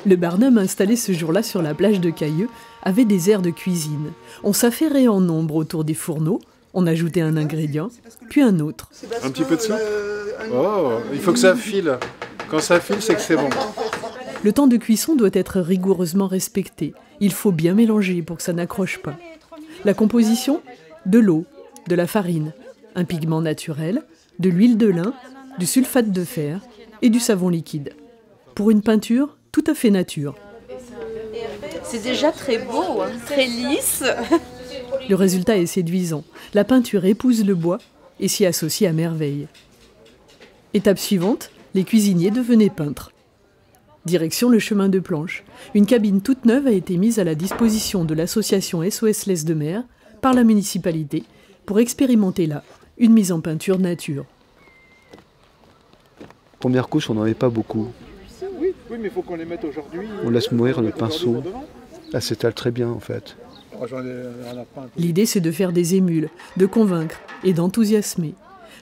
Le Barnum installé ce jour-là sur la plage de Cailleux avait des airs de cuisine. On s'affairait en nombre autour des fourneaux, on ajoutait un ingrédient, puis un autre. Un petit peu de soupe. Oh, il faut que ça file. Quand ça file, c'est que c'est bon. Le temps de cuisson doit être rigoureusement respecté. Il faut bien mélanger pour que ça n'accroche pas. La composition ? De l'eau, de la farine, un pigment naturel, de l'huile de lin, du sulfate de fer et du savon liquide. Pour une peinture tout à fait nature. C'est déjà très beau, hein, très lisse. Le résultat est séduisant. La peinture épouse le bois et s'y associe à merveille. Étape suivante, les cuisiniers devenaient peintres. Direction le chemin de planche. Une cabine toute neuve a été mise à la disposition de l'association SOS Laisse de Mer par la municipalité pour expérimenter là une mise en peinture nature. Première couche, on n'en avait pas beaucoup. Oui, mais il faut qu'on les mette aujourd'hui. On laisse mourir le pinceau. Ça s'étale très bien en fait. L'idée, c'est de faire des émules, de convaincre et d'enthousiasmer,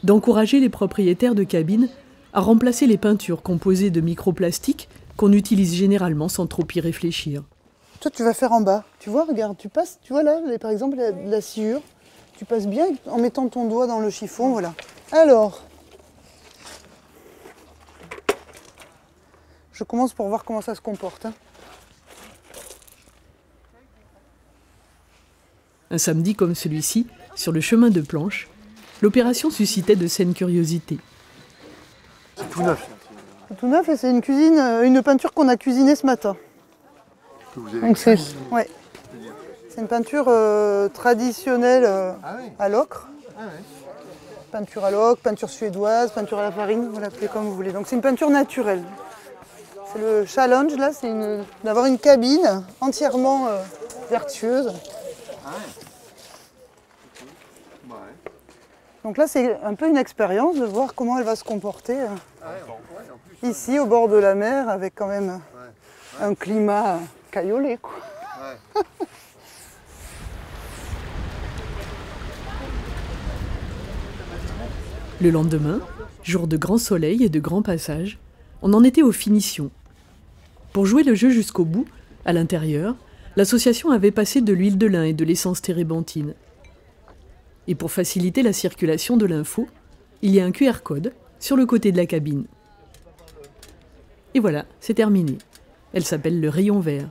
d'encourager les propriétaires de cabines à remplacer les peintures composées de microplastiques qu'on utilise généralement sans trop y réfléchir. Toi, tu vas faire en bas. Tu vois, regarde, tu passes, tu vois là, par exemple, la sciure. Tu passes bien en mettant ton doigt dans le chiffon, voilà. Alors, je commence pour voir comment ça se comporte. Hein. Un samedi comme celui-ci, sur le chemin de planche, l'opération suscitait de saines curiosités. C'est tout neuf. C'est tout neuf et c'est une peinture qu'on a cuisinée ce matin. Que vous avez cuisinée. Ouais. C'est une peinture traditionnelle à l'ocre. Peinture à l'ocre, peinture suédoise, peinture à la farine, vous l'appelez comme vous voulez. Donc c'est une peinture naturelle. C'est le challenge là, c'est d'avoir une cabine entièrement vertueuse. Donc là c'est un peu une expérience de voir comment elle va se comporter ici au bord de la mer avec quand même un climat caillolé quoi. Le lendemain, jour de grand soleil et de grand passage, on en était aux finitions. Pour jouer le jeu jusqu'au bout, à l'intérieur, l'association avait passé de l'huile de lin et de l'essence térébenthine. Et pour faciliter la circulation de l'info, il y a un QR code sur le côté de la cabine. Et voilà, c'est terminé. Elle s'appelle le rayon vert.